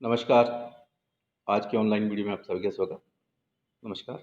नमस्कार। आज के ऑनलाइन वीडियो में आप सभी का स्वागत। नमस्कार।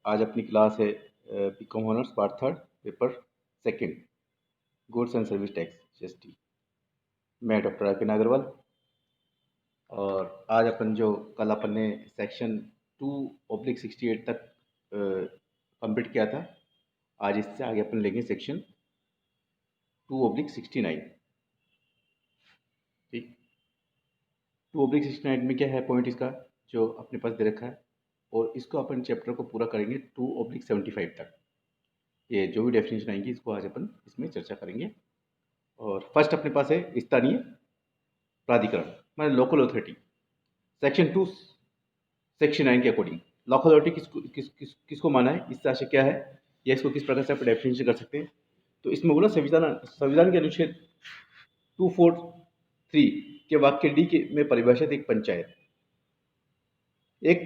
आज अपनी क्लास है B Com honours part third paper second goods and service tax GST. मैं डॉक्टर आर के नागरवाल। और आज कल अपन ने सेक्शन 2/68 तक कंप्लीट किया था। आज इससे आगे अपन लेंगे सेक्शन 2/69। ठीक। 2/69 में क्या है पॉइंट इसका जो अपने पास दे रखा है, और इसको अपन चैप्टर को पूरा करेंगे 2/75 तक। ये जो भी डेफिनेशन आएंगी इसको आज अपन इसमें चर्चा करेंगे। और फर्स्ट अपने पास है स्थानीय प्राधिकरण, मतलब लोकल अथॉरिटी। सेक्शन 2/69 के अकॉर्डिंग लोकल अथॉरिटी किसको माना है, इससे आशय क्या है, या इसको किस प्रकार से आप डेफिनेशन कर सकते हैं। तो इसमें बोला संविधान के अनुच्छेद 243 के वाक्य डी के में परिभाषित एक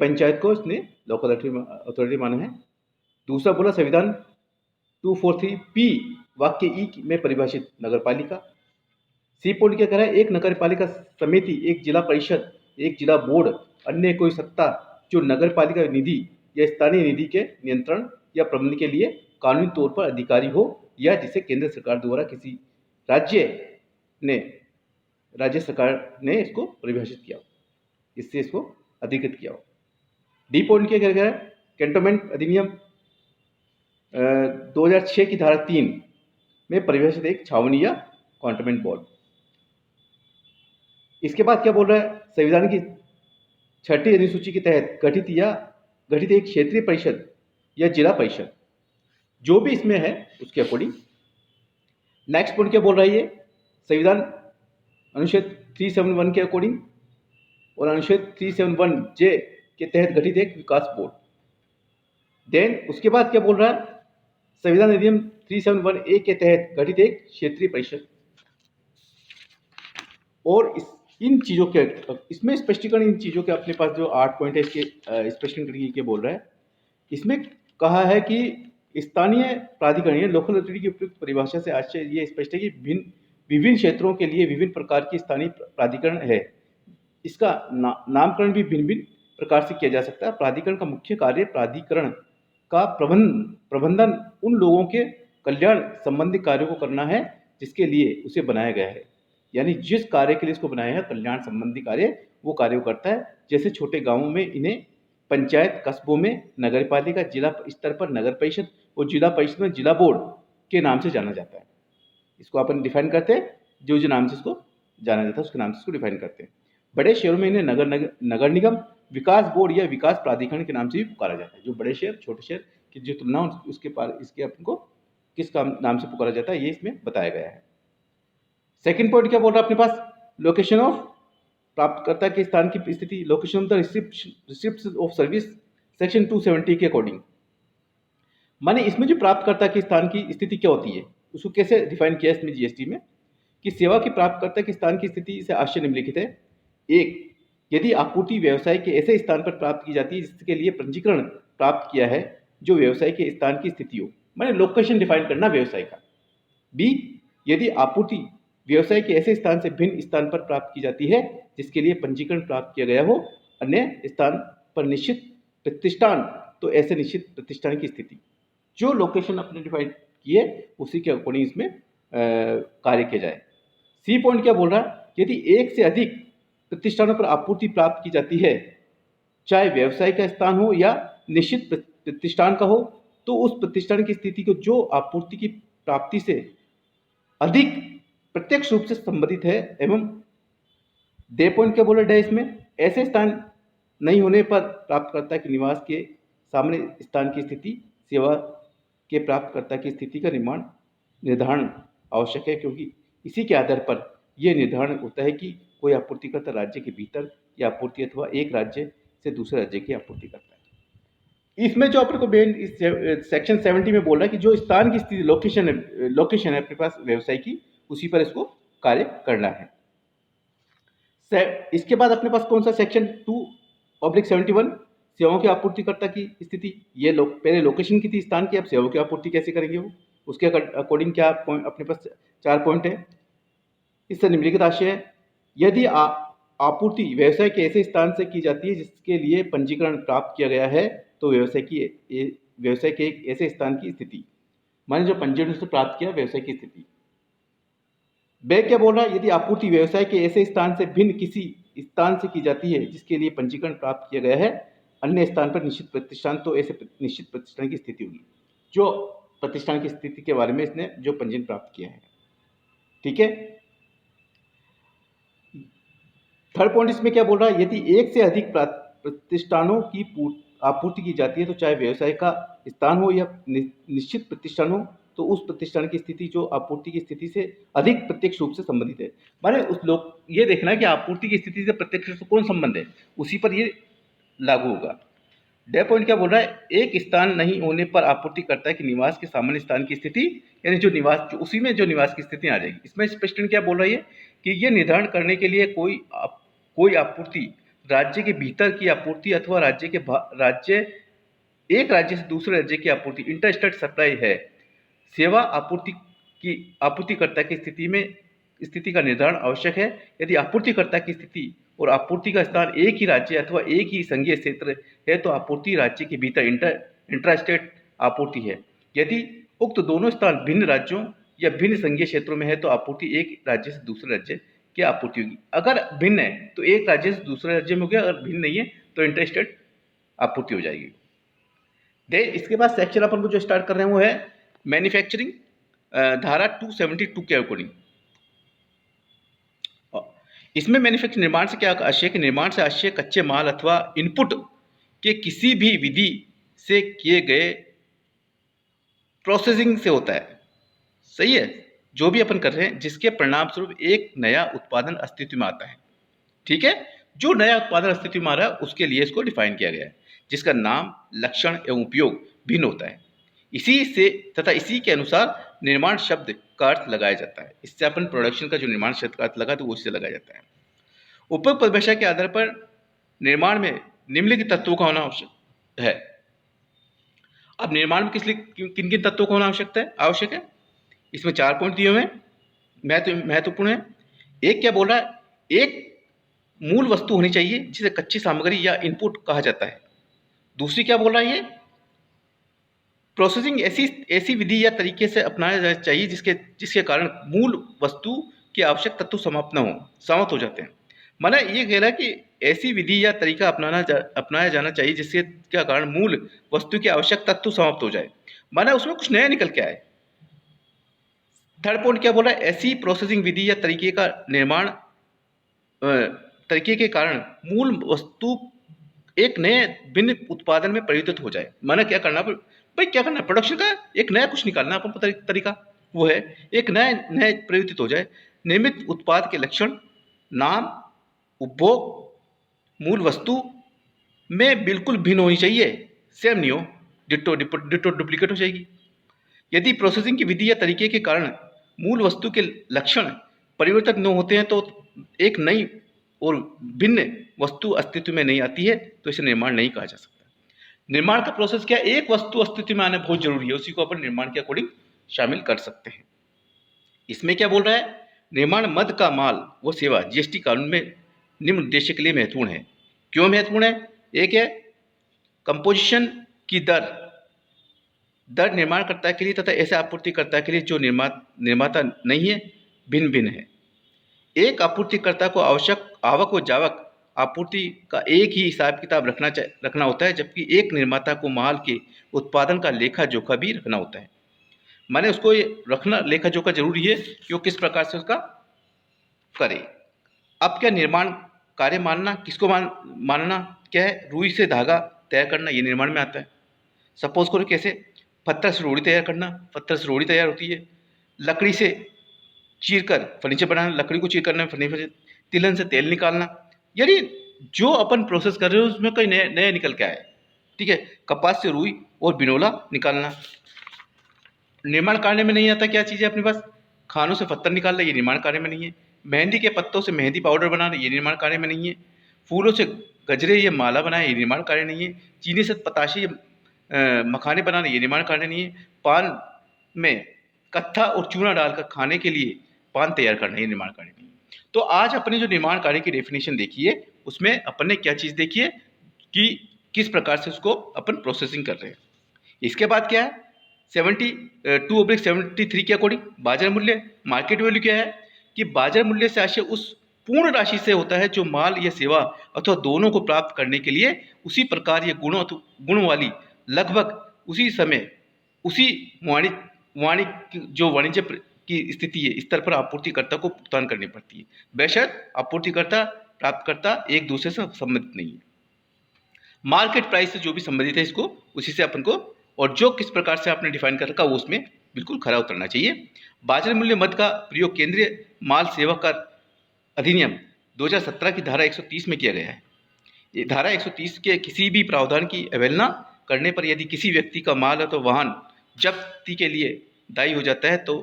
पंचायत को इसने लोकल अथॉरिटी माना है। दूसरा बोला संविधान 243 वाक्य ई में परिभाषित नगरपालिका। सी पॉइंट क्या कह रहा है, एक नगरपालिका समिति, एक जिला परिषद, एक जिला बोर्ड, अन्य कोई सत्ता जो नगरपालिका निधि या स्थानीय निधि के नियंत्रण या प्रबंधन के लिए कानूनी तौर पर अधिकारी हो, या जिसे केंद्र सरकार द्वारा किसी राज्य सरकार ने इसको परिभाषित किया हो, इससे इसको अधिकृत किया हो। डी पॉइंट क्या कह रहा है, कैंटोनमेंट अधिनियम 2006 की धारा 3 में परिभाषित एक छावनी या कैंटोनमेंट बोर्ड। इसके बाद क्या बोल रहा है, संविधान की 6ठी अनुसूची के तहत गठित एक क्षेत्रीय परिषद या जिला परिषद, जो भी इसमें है उसके अकॉर्डिंग। नेक्स्ट पॉइंट क्या बोल रहा है, ये संविधान अनुच्छेद 371 के अकॉर्डिंग और अनुच्छेद 371 जे के तहत गठित एक विकास बोर्ड। देन उसके बाद क्या बोल रहा है, संविधान अधिनियम 371 ए के तहत गठित एक क्षेत्रीय परिषद। और इन चीज़ों के इसमें स्पष्टीकरण, इन चीज़ों के अपने पास जो 8 पॉइंट है इसके स्पष्टीकरण के बोल रहा है। इसमें कहा है कि स्थानीय प्राधिकरण या लोकल अथॉरिटी की उपयुक्त परिभाषा से आशय ये स्पष्ट है कि विभिन्न क्षेत्रों के लिए विभिन्न प्रकार की स्थानीय प्राधिकरण है। इसका नामकरण भी भिन्न भिन्न प्रकार से किया जा सकता है। प्राधिकरण का मुख्य कार्य प्राधिकरण का प्रबंधन उन लोगों के कल्याण संबंधी कार्यों को करना है जिसके लिए उसे बनाया गया है। यानी जिस कार्य के लिए इसको बनाया है, कल्याण संबंधी कार्य, वो कार्य करता है। जैसे छोटे गांवों में इन्हें पंचायत, कस्बों में नगरपालिका, जिला स्तर पर नगर परिषद और जिला परिषद में जिला बोर्ड के नाम से जाना जाता है। इसको अपन डिफाइन करते हैं, जो नाम से इसको जाना जाता है उसके नाम से इसको डिफाइन करते हैं। बड़े शहरों में इन्हें नगर निगम, विकास बोर्ड या विकास प्राधिकरण के नाम से भी पुकारा जाता है। जो बड़े शहर, छोटे शहर की जो तुलना इसके अपन को किस नाम से पुकारा जाता है, ये इसमें बताया गया है। सेकंड पॉइंट क्या बोल रहा है अपने पास, लोकेशन ऑफ प्राप्तकर्ता के स्थान की स्थिति, location of the receipt of service, section 270 के अकॉर्डिंग। माने इसमें जो प्राप्तकर्ता के स्थान की स्थिति क्या होती है, उसको कैसे डिफाइन किया इसमें जीएसटी में, कि सेवा के प्राप्तकर्ता के स्थान की स्थिति से आशय निम्नलिखित है। एक, यदि आपूर्ति व्यवसाय के ऐसे स्थान पर प्राप्त की जाती है जिसके लिए पंजीकरण प्राप्त किया है, जो व्यवसाय के स्थान की स्थिति हो, माने लोकेशन डिफाइन करना व्यवसाय का। बी, यदि आपूर्ति व्यवसाय के ऐसे स्थान से भिन्न स्थान पर प्राप्त की जाती है जिसके लिए पंजीकरण प्राप्त किया गया हो अन्य स्थान पर निश्चित प्रतिष्ठान, तो ऐसे निश्चित प्रतिष्ठान की स्थिति। जो लोकेशन अपने डिफाइन किए उसी के अकॉर्डिंग इसमें कार्य किया जाए। सी पॉइंट क्या बोल रहा है, यदि एक से अधिक प्रतिष्ठानों पर आपूर्ति प्राप्त की जाती है, चाहे व्यवसाय का स्थान हो या निश्चित प्रतिष्ठान का हो, तो उस प्रतिष्ठान की स्थिति को जो आपूर्ति की प्राप्ति से अधिक प्रत्यक्ष रूप से संबंधित है, एवं दे पॉइंट क्या बोल रहा है इसमें, ऐसे स्थान नहीं होने पर प्राप्तकर्ता के निवास के सामने स्थान की स्थिति, सेवा के प्राप्तकर्ता की स्थिति का निर्धारण आवश्यक है, क्योंकि इसी के आधार पर यह निर्धारण होता है कि कोई आपूर्तिकर्ता राज्य के भीतर या आपूर्ति अथवा एक राज्य से दूसरे राज्य की आपूर्ति करता है। इसमें जो अपन को मेन सेक्शन 70 में बोल रहा है कि जो स्थान की स्थिति, लोकेशन है अपने पास व्यवसाय की, उसी पर इसको कार्य करना है। इसके बाद अपने पास कौन सा, सेक्शन 2/71 सेवाओं के आपूर्तिकर्ता की स्थिति। ये पहले लोकेशन की थी, स्थान की, अब सेवाओं की आपूर्ति कैसे करेंगे वो, उसके अकॉर्डिंग क्या पॉइंट अपने पास 4 पॉइंट है। इससे निम्नलिखित आशय है, यदि आपूर्ति व्यवसाय के ऐसे स्थान से की जाती है जिसके लिए पंजीकरण प्राप्त किया गया है, तो व्यवसाय के एक ऐसे स्थान की स्थिति, माने जो पंजीकरण से प्राप्त किया व्यवसाय की स्थिति। ब क्या बोल रहा है, यदि आपूर्ति व्यवसाय के ऐसे स्थान से भिन्न किसी स्थान से की जाती है जिसके लिए पंजीकरण प्राप्त किया गया है अन्य स्थान पर निश्चित प्रतिष्ठान, तो ऐसे निश्चित प्रतिष्ठान की स्थिति होगी, जो प्रतिष्ठान की स्थिति के बारे में इसने जो पंजीकरण प्राप्त किया है। ठीक है। थर्ड पॉइंट इसमें क्या बोल रहा है, यदि एक से अधिक प्रतिष्ठानों की आपूर्ति की जाती है, तो चाहे व्यवसाय का स्थान हो या निश्चित प्रतिष्ठान हो, तो उस प्रतिष्ठान की स्थिति जो आपूर्ति की स्थिति से अधिक प्रत्यक्ष रूप से संबंधित है। माने उस लोग ये देखना है कि आपूर्ति की स्थिति से प्रत्यक्ष रूप से कौन संबंध है, उसी पर ये लागू होगा। डे पॉइंट क्या बोल रहा है, एक स्थान नहीं होने पर आपूर्तिकर्ता के निवास के सामान्य स्थान की स्थिति, यानी जो निवास जो उसी में जो निवास की स्थिति आ जाएगी। इसमें स्पष्ट क्या बोल रही है कि ये निर्धारण करने के लिए कोई आपूर्ति राज्य के भीतर की आपूर्ति अथवा एक राज्य से दूसरे राज्य की आपूर्ति इंटर स्टेट सप्लाई है। सेवा आपूर्तिकर्ता की स्थिति का निर्धारण आवश्यक है। यदि आपूर्तिकर्ता की स्थिति और आपूर्ति का स्थान एक ही राज्य अथवा एक ही संघीय क्षेत्र है, तो आपूर्ति राज्य के भीतर इंट्रास्टेट आपूर्ति है। यदि उक्त दोनों स्थान भिन्न राज्यों या भिन्न संघीय क्षेत्रों में है, तो आपूर्ति एक राज्य से दूसरे राज्य की आपूर्ति होगी। अगर भिन्न है तो एक राज्य से दूसरे राज्य में हो गया, अगर भिन्न नहीं है तो इंटरस्टेट आपूर्ति हो जाएगी। इसके बाद सेक्शन अपन को जो स्टार्ट कर रहे हैं वो है मैन्युफैक्चरिंग, धारा 272 के अकॉर्डिंग। इसमें मैन्युफैक्चरिंग निर्माण से क्या आशय कि निर्माण से आशय कच्चे माल अथवा इनपुट के किसी भी विधि से किए गए प्रोसेसिंग से होता है। सही है, जो भी अपन कर रहे हैं जिसके परिणाम स्वरूप एक नया उत्पादन अस्तित्व में आता है। ठीक है, जो नया उत्पादन अस्तित्व में आ रहा है उसके लिए इसको डिफाइन किया गया है, जिसका नाम, लक्षण एवं उपयोग भिन्न होता है। इसी के अनुसार निर्माण शब्द का अर्थ लगाया जाता है। इससे अपन प्रोडक्शन का जो निर्माण शब्द का अर्थ लगा तो वो इससे लगाया जाता है। उपयुक्त परिभाषा के आधार पर निर्माण में निम्नलिखित तत्वों का होना आवश्यक है। अब निर्माण में किन किन तत्वों का होना आवश्यक है, इसमें 4 पॉइंट दिए हुए हैं, महत्वपूर्ण है। एक क्या बोल रहा है, एक मूल वस्तु होनी चाहिए जिसे कच्ची सामग्री या इनपुट कहा जाता है। दूसरी क्या बोल रहा है, ये प्रोसेसिंग ऐसी विधि या तरीके से अपनाया जाना चाहिए जिसके कारण मूल वस्तु के आवश्यक तत्व समाप्त हो जाते हैं। माना ये कह रहा है कि ऐसी विधि या तरीका अपनाया जाना चाहिए जिसके कारण मूल वस्तु के आवश्यक तत्व समाप्त हो जाए, माना उसमें कुछ नया निकल के आए। थर्ड पॉइंट क्या बोल रहा है, ऐसी प्रोसेसिंग विधि या तरीके के कारण मूल वस्तु एक नए भिन्न उत्पादन में परिवर्तित हो जाए। माना क्या करना भाई, क्या करना, प्रोडक्शन का एक नया कुछ निकालना अपन तरीका, वो है एक नए परिवर्तित हो जाए। निर्मित उत्पाद के लक्षण, नाम, उपभोग, मूल वस्तु में बिल्कुल भिन्न होनी चाहिए, सेम नहीं हो, डिटो डुप्लीकेट हो जाएगी। यदि प्रोसेसिंग की विधि या तरीके के कारण मूल वस्तु के लक्षण परिवर्तित न होते हैं तो एक नई और भिन्न वस्तु अस्तित्व में नहीं आती है, तो इसे निर्माण नहीं कहा जा सकता। निर्माण का प्रोसेस क्या है, एक वस्तु अस्तित्व में आना बहुत जरूरी है, उसी को अपन निर्माण के अकॉर्डिंग शामिल कर सकते हैं। इसमें क्या बोल रहा है, निर्माण मद का माल व सेवा जीएसटी कानून में निम्न उद्देश्य के लिए महत्वपूर्ण है। क्यों महत्वपूर्ण है, एक है कंपोजिशन की दर निर्माणकर्ता के लिए तथा ऐसे आपूर्तिकर्ता के लिए जो निर्माता नहीं है भिन्न है। एक आपूर्तिकर्ता को आवश्यक आवक व जावक आपूर्ति का एक ही हिसाब किताब रखना होता है, जबकि एक निर्माता को माल के उत्पादन का लेखा जोखा भी रखना होता है। माने उसको ये रखना लेखा जोखा जरूरी है कि वो किस प्रकार से उसका करे। अब क्या निर्माण कार्य मानना, किसको मानना क्या है, रुई से धागा तैयार करना, ये निर्माण में आता है। सपोज करो कैसे, पत्थर से रोड़ी तैयार करना, पत्थर से रोड़ी तैयार होती है। लकड़ी से चीर कर फर्नीचर बनाना, लकड़ी को चीर करना फर्नीचर। तिलन से तेल निकालना, यानी जो अपन प्रोसेस कर रहे हो उसमें कोई नया निकल के आए। ठीक है, कपास से रुई और बिनोला निकालना। निर्माण कार्य में नहीं आता क्या चीज़ है अपने पास, खानों से पत्थर निकालना, ये निर्माण कार्य में नहीं है। मेहंदी के पत्तों से मेहंदी पाउडर बनाना, ये निर्माण कार्य में नहीं है। फूलों से गजरे ये माला बनाए, ये निर्माण कार्य नहीं है। चीनी से पताशे मखाने बनाना, ये निर्माण कार्य नहीं है। पान में कत्था और चूना डालकर खाने के लिए पान तैयार करना, ये निर्माण कार्य नहीं है। तो आज अपने जो निर्माण कार्य की डेफिनेशन देखिए, उसमें अपन ने क्या चीज़ देखी है कि किस प्रकार से उसको अपन प्रोसेसिंग कर रहे हैं। इसके बाद क्या है, 72/73 के अकॉर्डिंग बाजार मूल्य, मार्केट वैल्यू क्या है कि बाजार मूल्य से आशय उस पूर्ण राशि से होता है जो माल या सेवा अथवा दोनों को प्राप्त करने के लिए उसी प्रकार या गुण वाली लगभग उसी समय उसी वाणिज्य की स्थिति है स्तर पर आपूर्तिकर्ता को भुगतान करनी पड़ती है, बेशक आपूर्तिकर्ता प्राप्तकर्ता एक दूसरे से संबंधित नहीं है। मार्केट प्राइस से जो भी संबंधित है इसको उसी से अपन को, और जो किस प्रकार से आपने डिफाइन कर रखा वो उसमें बिल्कुल खरा उतरना चाहिए। बाजार मूल्य मद का प्रयोग केंद्रीय माल सेवा कर अधिनियम 2017 की धारा 130 में किया गया है। ये धारा 130 के किसी भी प्रावधान की अवहेलना करने पर यदि किसी व्यक्ति का माल अथवा वाहन जब्ती के लिए दायी हो जाता है तो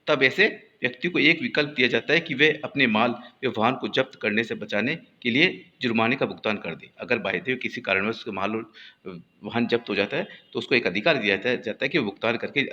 तब ऐसे व्यक्ति को एक विकल्प दिया जाता है कि वे अपने माल व वाहन को जब्त करने से बचाने के लिए जुर्माने का भुगतान कर दे। अगर बाध्य किसी कारणवश उसका माल और वाहन जब्त हो जाता है तो उसको एक अधिकार दिया जाता है कि वो भुगतान करके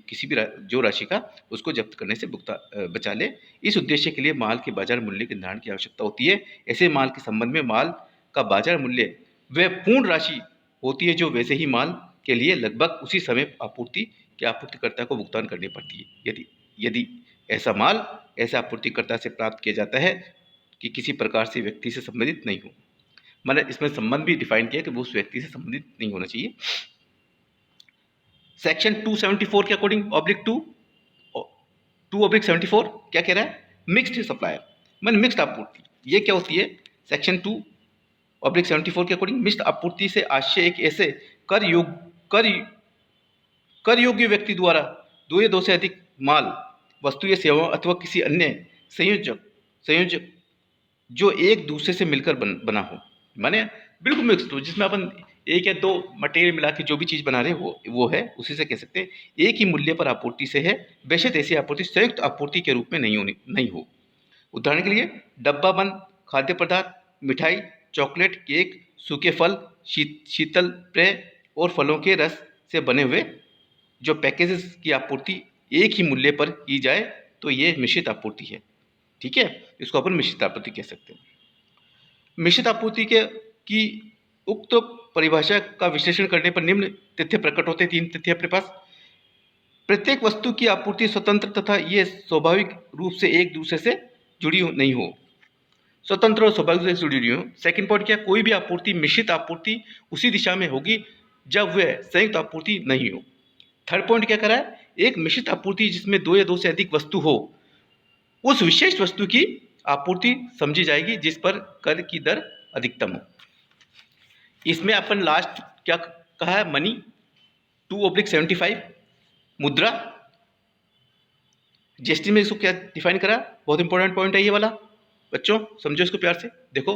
किसी भी जो राशि का उसको जब्त करने से बचा ले। इस उद्देश्य के लिए माल के बाजार मूल्य के निर्धारण की आवश्यकता होती है। ऐसे माल के संबंध में माल का बाजार मूल्य वह पूर्ण राशि होती है जो वैसे ही माल के लिए लगभग उसी समय आपूर्तिकर्ता को भुगतान करनी पड़ती है। यदि ऐसा माल ऐसे आपूर्तिकर्ता से प्राप्त किया जाता है कि किसी प्रकार से व्यक्ति से संबंधित नहीं हो, मतलब इसमें संबंध भी डिफाइन किया कि वो उस व्यक्ति से संबंधित नहीं होना चाहिए। सेक्शन 274 के अकॉर्डिंग (2/74) क्या कह रहा है, मिक्स्ड सप्लायर मतलब मिक्स्ड आपूर्ति। ये क्या होती है, सेक्शन 2/74 के अकॉर्डिंग मिक्स्ड आपूर्ति से आशय एक ऐसे कर योग्य व्यक्ति द्वारा दो या दो से अधिक माल वस्तु या सेवा अथवा किसी अन्य संयोजक जो एक दूसरे से मिलकर बना हो, माने बिल्कुल मिक्स्ड हो, जिसमें अपन एक या दो मटेरियल मिला के जो भी चीज़ बना रहे हैं वो है, उसी से कह सकते हैं। एक ही मूल्य पर आपूर्ति से है, बेशक ऐसी आपूर्ति संयुक्त आपूर्ति के रूप में नहीं हो। उदाहरण के लिए डब्बा बंद खाद्य पदार्थ, मिठाई, चॉकलेट, केक, सूखे फल, शीतल पेय और फलों के रस से बने हुए जो पैकेजेस की आपूर्ति एक ही मूल्य पर की जाए तो ये मिश्रित आपूर्ति है। ठीक है, इसको अपन मिश्रित आपूर्ति कह सकते हैं। मिश्रित आपूर्ति की उक्त परिभाषा का विश्लेषण करने पर निम्न तथ्य प्रकट होते हैं। 3 तथ्य अपने पास। प्रत्येक वस्तु की आपूर्ति स्वतंत्र तथा ये स्वाभाविक रूप से एक दूसरे से जुड़ी नहीं हो, स्वतंत्र और स्वाभाविक रूप से जुड़ी नहीं हो। सेकंड पॉइंट क्या, कोई भी आपूर्ति मिश्रित आपूर्ति उसी दिशा में होगी जब वह संयुक्त आपूर्ति नहीं हो। थर्ड पॉइंट क्या करा है, एक मिश्रित आपूर्ति जिसमें दो या दो से अधिक वस्तु हो, उस विशेष वस्तु की आपूर्ति समझी जाएगी जिस पर कर की दर अधिकतम हो। इसमें अपन लास्ट क्या कहा है, मनी 2/75 मुद्रा, जीएसटी में इसको क्या डिफाइन करा, बहुत इंपॉर्टेंट पॉइंट है ये वाला, बच्चों समझो इसको प्यार से। देखो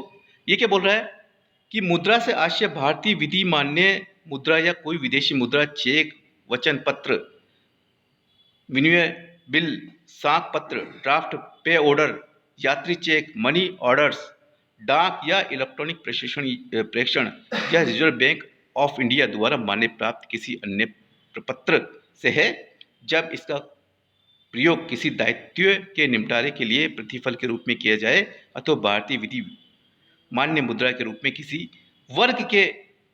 ये क्या बोल रहा है कि मुद्रा से आशय भारतीय विधि मान्य मुद्रा या कोई विदेशी मुद्रा, चेक, वचन पत्र, विनिमय बिल, साख पत्र, ड्राफ्ट, पे ऑर्डर, यात्री चेक, मनी ऑर्डर्स, डाक या इलेक्ट्रॉनिक प्रेषण या रिजर्व बैंक ऑफ इंडिया द्वारा मान्य प्राप्त किसी अन्य प्रपत्र से है जब इसका प्रयोग किसी दायित्व के निपटारे के लिए प्रतिफल के रूप में किया जाए अथवा भारतीय विधि मान्य मुद्रा के रूप में किसी वर्ग के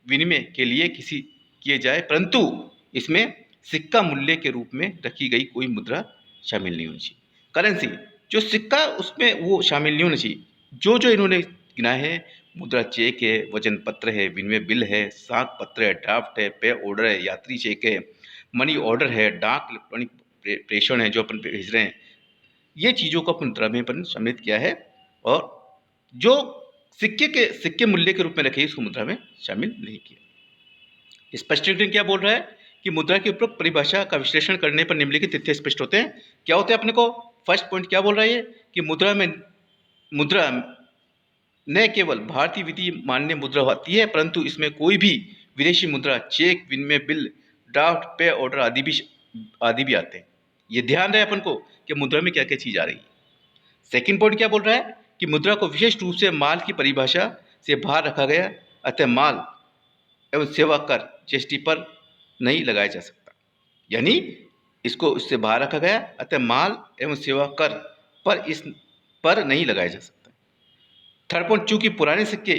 विनिमय के लिए किए जाए, परंतु इसमें सिक्का मूल्य के रूप में रखी गई कोई मुद्रा शामिल नहीं होनी चाहिए। करेंसी जो सिक्का उसमें वो शामिल नहीं होना चाहिए। जो इन्होंने गिनाए हैं, मुद्रा चेक है, वचन पत्र है, विनिमय बिल है, साख पत्र है, ड्राफ्ट है, पे ऑर्डर है, यात्री चेक है, मनी ऑर्डर है, डाक इलेक्ट्रॉनिक प्रेषण है जो अपन भेज रहे हैं, ये चीज़ों को अपन मुद्रा में अपन सम्मिलित किया है, और जो सिक्के मूल्य के रूप में रखे इसको मुद्रा में शामिल नहीं किया। स्पष्टीकरण क्या बोल रहा है कि मुद्रा की उपरोक्त परिभाषा का विश्लेषण करने पर निम्नलिखित तथ्य स्पष्ट होते हैं। क्या होते हैं अपने को, फर्स्ट पॉइंट क्या बोल रहा है कि मुद्रा न केवल भारतीय विधि मान्य मुद्रा होती है, परंतु इसमें कोई भी विदेशी मुद्रा, चेक, विनिमय बिल, ड्राफ्ट, पे ऑर्डर आदि भी आते हैं। ये ध्यान रहे अपन को कि मुद्रा में क्या क्या चीज़ आ रही है। सेकंड पॉइंट क्या बोल रहा है कि मुद्रा को विशेष रूप से माल की परिभाषा से बाहर रखा गया, अतः माल एवं सेवा कर जीएसटी पर नहीं लगाया जा सकता। यानी इसको इससे बाहर रखा गया, अतः माल एवं सेवा कर पर नहीं लगाया जा सकता। थर्ड पॉइंट, चूंकि पुराने सिक्के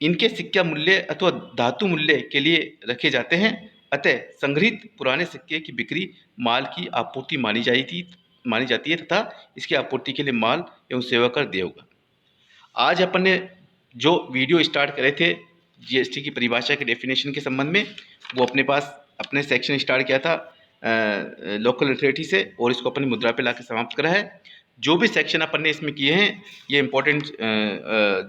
इनके सिक्का मूल्य अथवा धातु मूल्य के लिए रखे जाते हैं, अतः संग्रहित पुराने सिक्के की बिक्री माल की आपूर्ति मानी जाती है तथा इसकी आपूर्ति के लिए माल एवं सेवा कर दिया होगा। आज अपन ने जो वीडियो स्टार्ट करे थे जीएसटी की परिभाषा के डेफिनेशन के संबंध में, वो अपने सेक्शन स्टार्ट किया था लोकल अथॉरिटी से, और इसको अपनी मुद्रा पे लाकर समाप्त करा है। जो भी सेक्शन अपन ने इसमें किए हैं ये इंपॉर्टेंट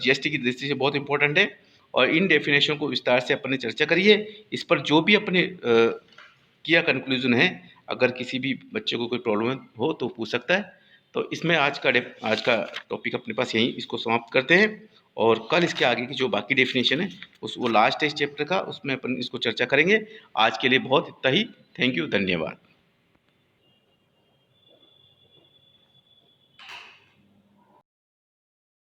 जीएसटी की दृष्टि से बहुत इंपॉर्टेंट है, और इन डेफिनेशन को विस्तार से अपन ने चर्चा करी है। इस पर जो भी अपने किया कंक्लूजन है, अगर किसी भी बच्चे को कोई प्रॉब्लम हो तो पूछ सकता है। तो इसमें आज का टॉपिक अपने पास यहीं इसको समाप्त करते हैं, और कल इसके आगे की जो बाकी डेफिनेशन है वो लास्ट है इस चैप्टर का, उसमें अपन इसको चर्चा करेंगे। आज के लिए बहुत इतना ही। थैंक यू, धन्यवाद।